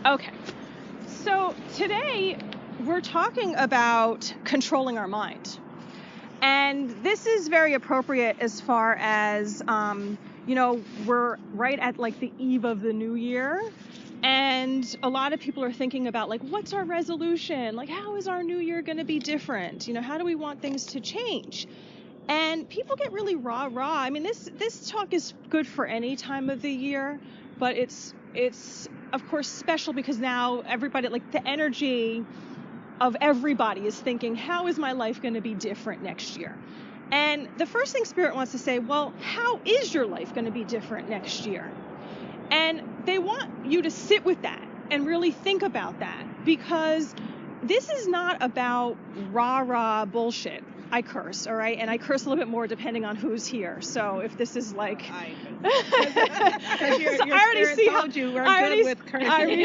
Okay. So today we're talking about controlling our mind. And this is very appropriate as far as, we're right at like the eve of the new year. And a lot of people are thinking about like, what's our resolution? Like, how is our new year going to be different? How do we want things to change? And people get really rah. I mean, this talk is good for any time of the year, but it's of course special because now everybody, like the energy of everybody is thinking, how is my life going to be different next year? And the first thing Spirit wants to say, well, how is your life going to be different next year? And they want you to sit with that and really think about that, because this is not about rah bullshit. I curse, all right? And I curse a little bit more depending on who's here. So if this is like... I already see how we're good with cursing. I already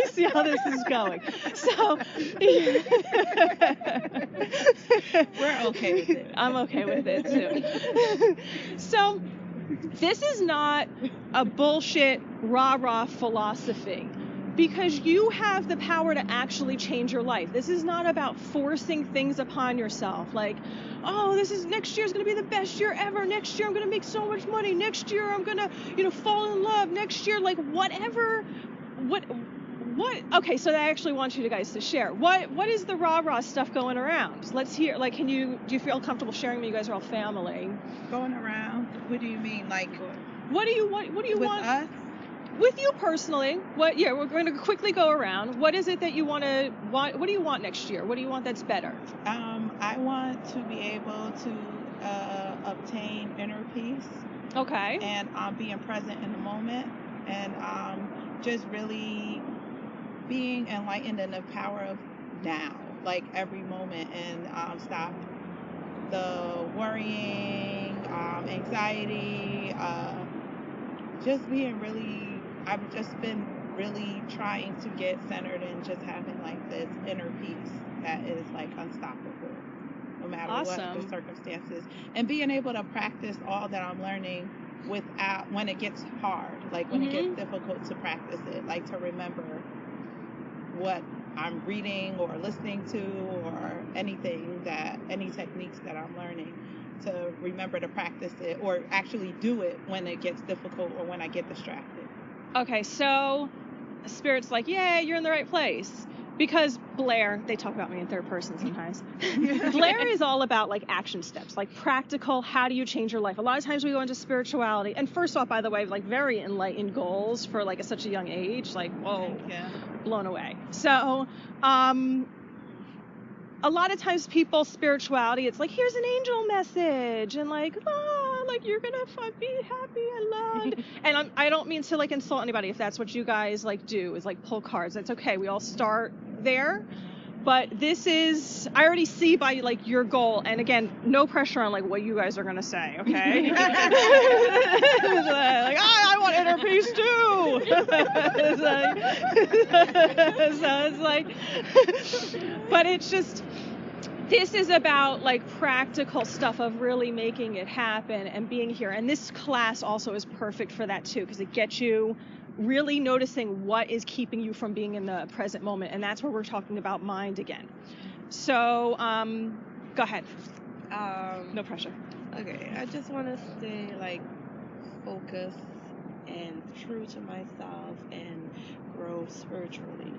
see how this is going. So... We're okay with it. I'm okay with it, too. So this is not a bullshit rah philosophy, because you have the power to actually change your life. This is not about forcing things upon yourself. Like, oh, next year's going to be the best year ever. Next year I'm going to make so much money. Next year I'm going to, fall in love. Next year, like whatever. What? Okay, so I actually want you guys to share. What is the rah stuff going around? Let's hear. Like, do you feel comfortable sharing? You guys are all family. Going around? What do you mean? Like, what do you want? What do you want? With us? With you personally, we're going to quickly go around. What is it that you want? What do you want next year? What do you want that's better? I want to be able to obtain inner peace. Okay. And being present in the moment, and just really being enlightened in the power of now, like every moment, and stop the worrying, anxiety, just being really... I've just been really trying to get centered and just having like this inner peace that is like unstoppable, no matter what the circumstances, and being able to practice all that I'm learning without, when it gets hard, like when it gets difficult, to practice it, like to remember what I'm reading or listening to, or any techniques that I'm learning, to remember to practice it or actually do it when it gets difficult or when I get distracted. Okay, so Spirit's like, yeah, you're in the right place. Because Blaire, they talk about me in third person sometimes. Blaire is all about like action steps, like practical, how do you change your life? A lot of times we go into spirituality. And first off, by the way, like very enlightened goals for like such a young age, like, whoa, blown away. So, a lot of times people, spirituality, it's like, here's an angel message, and like, like you're gonna be happy and loved. And I don't mean to like insult anybody if that's what you guys like do, is like pull cards. That's okay. We all start there. But this is, I already see by like your goal, and again, no pressure on like what you guys are gonna say, okay? Like, I want inner peace too. So it's like, but it's just, this is about like practical stuff of really making it happen and being here. And this class also is perfect for that too, because it gets you really noticing what is keeping you from being in the present moment. And that's where we're talking about mind again. So go ahead. No pressure. Okay, I just want to stay like focused and true to myself and grow spiritually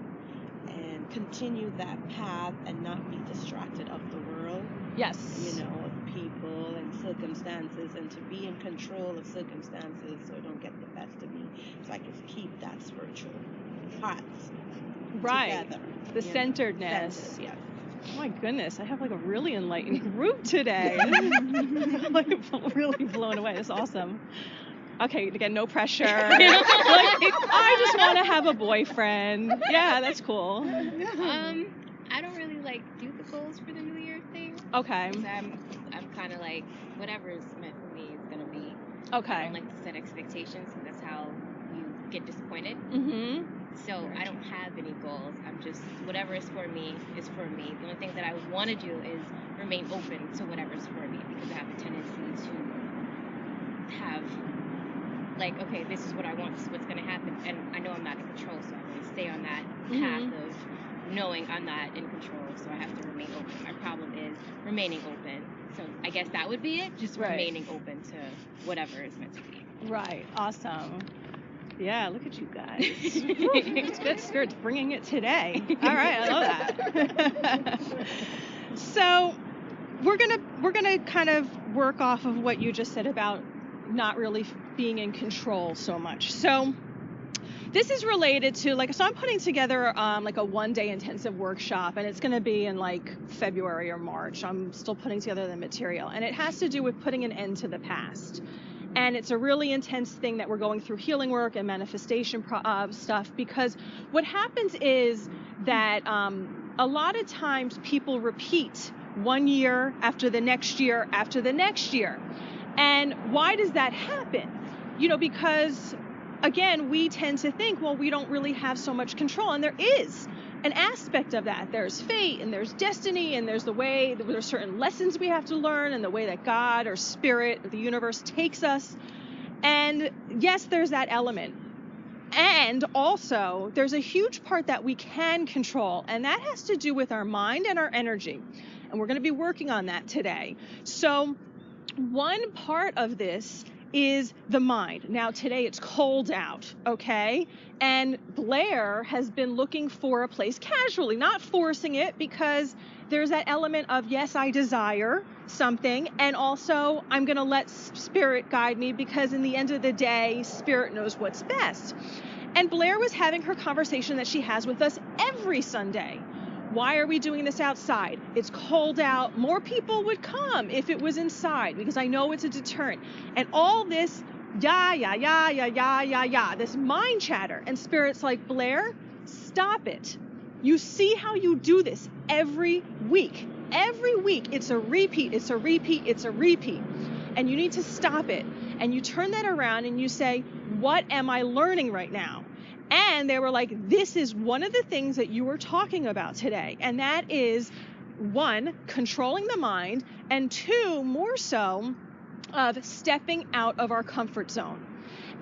and continue that path and not be distracted of the world. Yes. Of people and circumstances, and to be in control of circumstances so it don't get the best of me, so I can keep that spiritual heart together. The centeredness. Yes. Oh my goodness, I have like a really enlightened group today. I'm like really blown away. It's awesome. Okay, again, no pressure. Like, I just want to have a boyfriend. Yeah, that's cool. I don't really like do the goals for the New Year thing. Okay. I'm kind of like, whatever is meant for me is gonna be. Okay. I don't like to set expectations, because that's how you get disappointed. Mm-hmm. So I don't have any goals. I'm just, whatever is for me is for me. The only thing that I want to do is remain open to whatever's for me, because I have a tendency to have like, okay, this is what I want, this is what's going to happen, and I know I'm not going stay on that path of knowing I'm not in control, so I have to remain open. My problem is remaining open. So I guess that would be it, just remaining open to whatever is meant to be. Right. Awesome. Yeah, look at you guys. It's good. Spirit's bringing it today. All right, I love that. So we're gonna kind of work off of what you just said about not really being in control so much. So this is related to so I'm putting together like a 1-day intensive workshop, and it's going to be in like February or March. I'm still putting together the material, and it has to do with putting an end to the past. And it's a really intense thing that we're going through healing work and manifestation stuff, because what happens is that a lot of times people repeat 1 year after the next year after the next year. And why does that happen? Because again, we tend to think, well, we don't really have so much control, and there is an aspect of that. There's fate, and there's destiny, and there's there's certain lessons we have to learn, and the way that God or Spirit or the universe takes us. And yes, there's that element. And also, there's a huge part that we can control, and that has to do with our mind and our energy. And we're going to be working on that today. So one part of this is the mind. Now today it's cold out, okay? And Blaire has been looking for a place casually, not forcing it, because there's that element of, yes, I desire something, and also I'm gonna let Spirit guide me, because in the end of the day, Spirit knows what's best. And Blaire was having her conversation that she has with us every Sunday. Why are we doing this outside? It's cold out. More people would come if it was inside, because I know it's a deterrent. And all this this mind chatter. And Spirit's like, Blaire, stop it. You see how you do this every week. Every week it's a repeat, it's a repeat, it's a repeat. And you need to stop it. And you turn that around and you say, what am I learning right now? And they were like, this is one of the things that you were talking about today. And that is, 1, controlling the mind, and 2, more so, of stepping out of our comfort zone.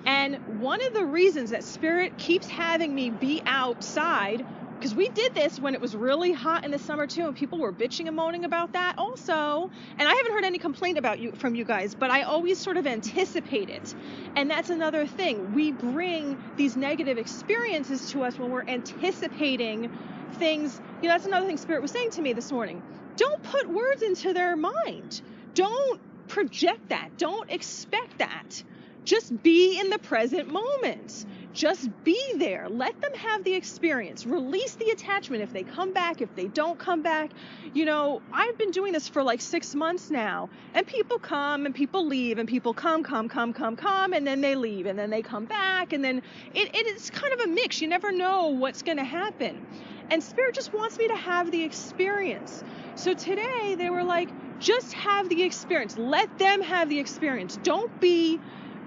And one of the reasons that Spirit keeps having me be outside, because we did this when it was really hot in the summer too, and people were bitching and moaning about that also. And I haven't heard any complaint from you guys, but I always sort of anticipate it. And that's another thing. We bring these negative experiences to us when we're anticipating things. That's another thing Spirit was saying to me this morning. Don't put words into their mind. Don't project that. Don't expect that. Just be in the present moment. Just be there. Let them have the experience. Release the attachment if they come back, if they don't come back. I've been doing this for like 6 months now, and people come and people leave, and people come, and then they leave, and then they come back, and then it's kind of a mix. You never know what's going to happen. And Spirit just wants me to have the experience. So today they were like, just have the experience. Let them have the experience. Don't be...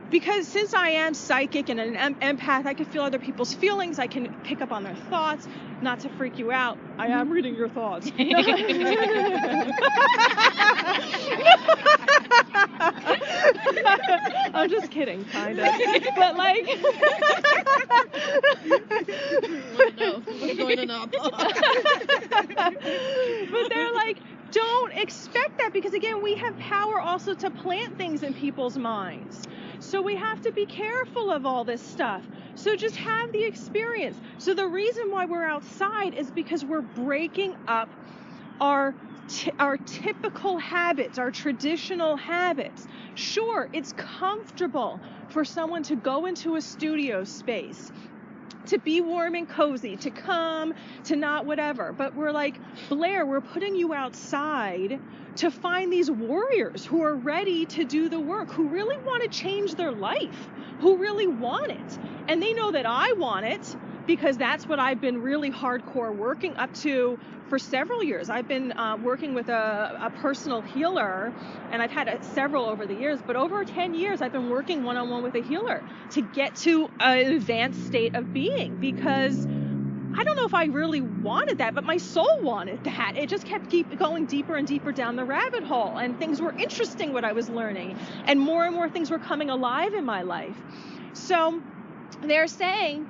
Because since I am psychic and an empath, I can feel other people's feelings. I can pick up on their thoughts. Not to freak you out, I am reading your thoughts. I'm just kidding, kind of. But like... What's going on? But they're like, don't expect that, because again, we have power also to plant things in people's minds. So we have to be careful of all this stuff. So just have the experience. So the reason why we're outside is because we're breaking up our typical habits, our traditional habits. Sure, it's comfortable for someone to go into a studio space, to be warm and cozy, to come, to not whatever. But we're like, Blaire, we're putting you outside to find these warriors who are ready to do the work, who really want to change their life, who really want it. And they know that I want it, because that's what I've been really hardcore working up to for several years. I've been working with a personal healer, and I've had several over the years, but over 10 years I've been working one-on-one with a healer to get to an advanced state of being, because I don't know if I really wanted that, but my soul wanted that. It just kept going deeper and deeper down the rabbit hole, and things were interesting what I was learning, and more things were coming alive in my life. So they're saying,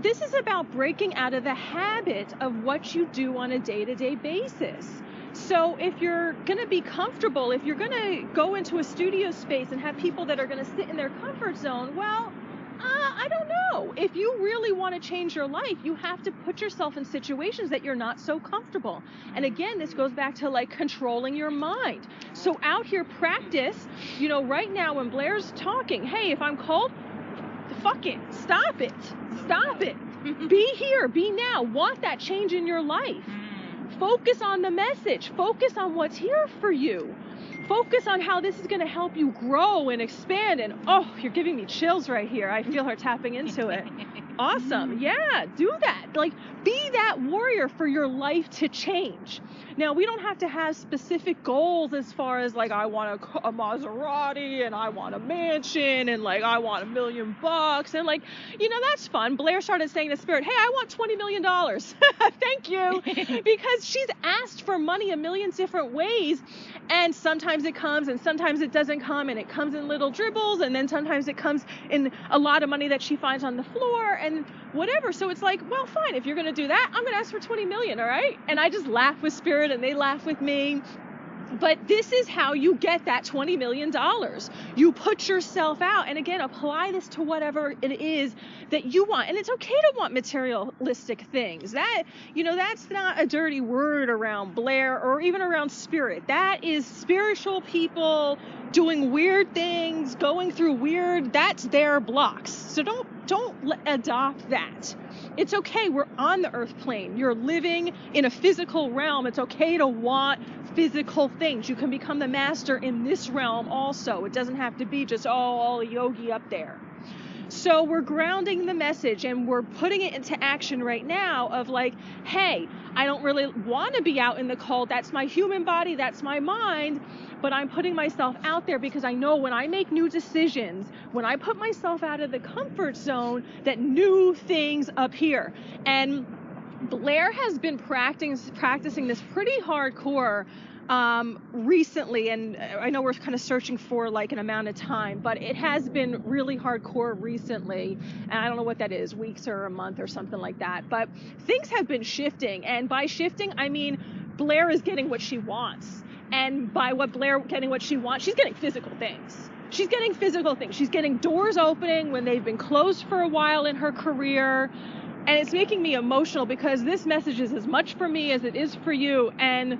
this is about breaking out of the habit of what you do on a day-to-day basis. So if you're going to be comfortable, if you're going to go into a studio space and have people that are going to sit in their comfort zone, well, I don't know. If you really want to change your life, you have to put yourself in situations that you're not so comfortable. And again, this goes back to like controlling your mind. So out here, practice, right now when Blaire's talking, hey, if I'm cold, fuck it. Stop it. Stop it. Be here. Be now. Want that change in your life. Focus on the message. Focus on what's here for you. Focus on how this is going to help you grow and expand. And you're giving me chills right here. I feel her tapping into it. Awesome. Yeah, do that. Like, be that warrior for your life to change. Now, we don't have to have specific goals as far as like, I want a Maserati and I want a mansion and like, I want $1 million and like, that's fun. Blaire started saying to Spirit, hey, I want $20 million. Thank you. Because she's asked for money a million different ways. And sometimes it comes and sometimes it doesn't come, and it comes in little dribbles, and then sometimes it comes in a lot of money that she finds on the floor and whatever. So it's like, well, fine, if you're going to do that, I'm going to ask for 20 million, all right? And I just laugh with Spirit and they laugh with me. But this is how you get that $20 million. You put yourself out, and again, apply this to whatever it is that you want. And it's okay to want materialistic things. That's not a dirty word around Blaire or even around Spirit. That is spiritual people doing weird things, going through that's their blocks. So don't adopt that. It's okay. We're on the earth plane. You're living in a physical realm. It's okay to want physical things. You can become the master in this realm also. It doesn't have to be just, all a yogi up there. So we're grounding the message and we're putting it into action right now of like, hey, I don't really want to be out in the cold. That's my human body. That's my mind. But I'm putting myself out there because I know when I make new decisions, when I put myself out of the comfort zone, that new things appear. And Blaire has been practicing this pretty hardcore recently, and I know we're kind of searching for like an amount of time, but it has been really hardcore recently, and I don't know what that is, weeks or a month or something like that, but things have been shifting, and by shifting, I mean Blaire is getting what she wants, and by Blaire getting what she wants, she's getting physical things. She's getting physical things. She's getting doors opening when they've been closed for a while in her career. And it's making me emotional because this message is as much for me as it is for you. And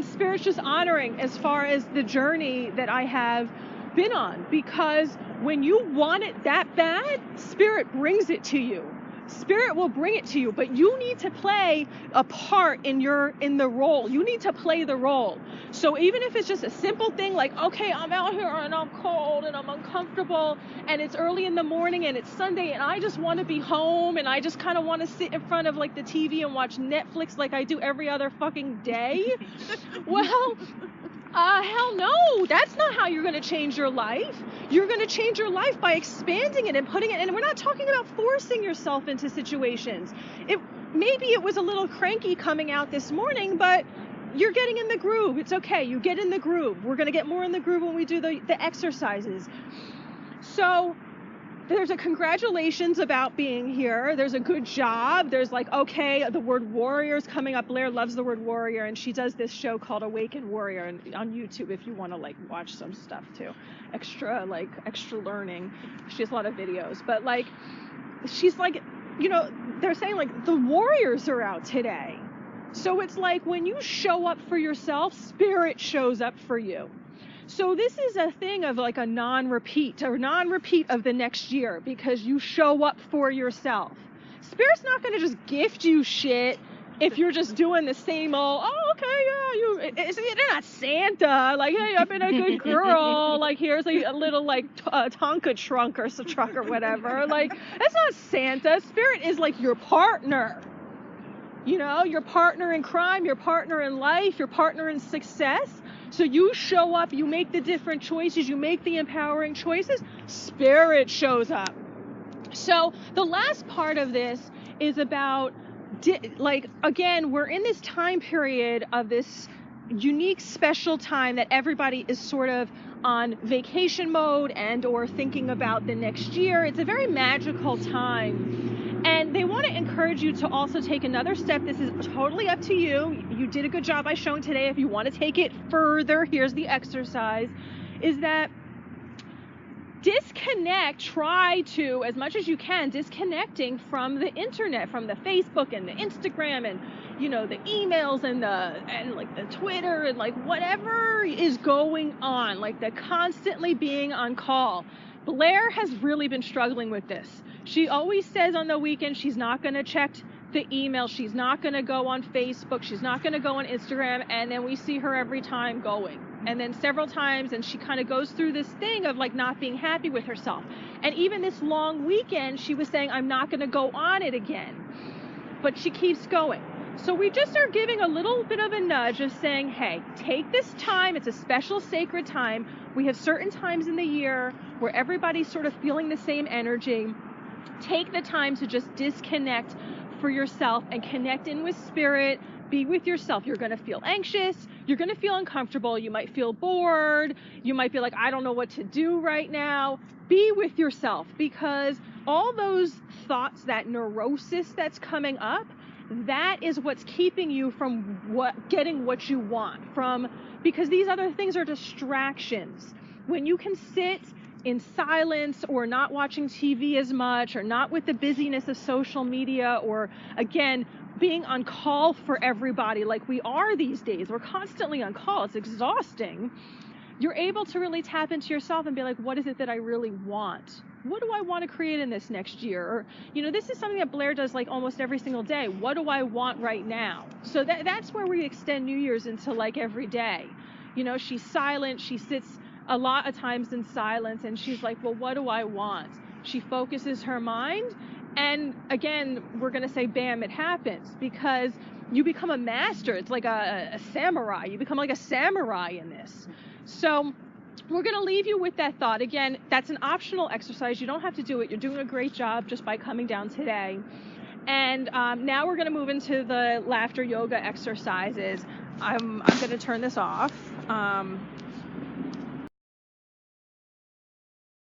Spirit's just honoring as far as the journey that I have been on. Because when you want it that bad, Spirit brings it to you. Spirit will bring it to you, but you need to play a part in the role. You need to play the role. So even if it's just a simple thing like, okay, I'm out here and I'm cold and I'm uncomfortable and it's early in the morning and it's Sunday and I just want to be home and I just kind of want to sit in front of like the TV and watch Netflix like I do every other fucking day. Well, hell no, that's not how you're going to change your life. You're going to change your life by expanding it and putting it, and we're not talking about forcing yourself into situations. Maybe it was a little cranky coming out this morning, but you're getting in the groove. It's okay. You get in the groove. We're going to get more in the groove when we do the exercises. So there's a congratulations about being here. There's a good job. There's like, okay, the word warrior is coming up. Blaire loves the word warrior, and she does this show called Awakened Warrior on YouTube if you want to like watch some stuff too. Extra learning. She has a lot of videos, but like, she's like, they're saying like the warriors are out today. So it's like when you show up for yourself, Spirit shows up for you. So this is a thing of like a non-repeat of the next year because you show up for yourself. Spirit's not going to just gift you shit if you're just doing the same old, they're not Santa, like, hey, I've been a good girl, like, here's a little, like, Tonka truck or whatever, like, that's not Santa. Spirit is, like, your partner, your partner in crime, your partner in life, your partner in success. So you show up, you make the different choices, you make the empowering choices, Spirit shows up. So the last part of this is about, again, we're in this time period of this unique, special time that everybody is sort of on vacation mode and or thinking about the next year. It's a very magical time. And they want to encourage you to also take another step. This is totally up to you. You did a good job by showing today. If you want to take it further, here's the exercise, is that disconnect, try to, as much as you can, disconnecting from the internet, from the Facebook and the Instagram and, you know, the emails and like the Twitter and like whatever is going on, like the constantly being on call. Blaire has really been struggling with this. She always says on the weekend she's not going to check the email, she's not going to go on Facebook, she's not going to go on Instagram, and then we see her every time going. And then several times, and she kind of goes through this thing of like not being happy with herself. And even this long weekend, she was saying, I'm not going to go on it again. But she keeps going. So we just are giving a little bit of a nudge of saying, hey, take this time. It's a special sacred time. We have certain times in the year where everybody's sort of feeling the same energy. Take the time to just disconnect for yourself and connect in with spirit. Be with yourself. You're going to feel anxious. You're going to feel uncomfortable. You might feel bored. You might be like, I don't know what to do right now. Be with yourself, because all those thoughts, that neurosis that's coming up, that is what's keeping you from getting what you want, because these other things are distractions. When you can sit in silence, or not watching TV as much, or not with the busyness of social media, or again, being on call for everybody like we are these days. We're constantly on call. It's exhausting. You're able to really tap into yourself and be like, what is it that I really want? What do I want to create in this next year? Or, you know, this is something that Blaire does like almost every single day. What do I want right now? So that's where we extend New Year's into like every day. You know, she's silent. She sits a lot of times in silence, and she's like, well, what do I want? She focuses her mind, and again, we're going to say, bam, it happens, because you become a master. It's like a samurai. You become like a samurai in this. So we're going to leave you with that thought. Again, that's an optional exercise. You don't have to do it. You're doing a great job just by coming down today. And now we're going to move into the laughter yoga exercises. I'm going to turn this off.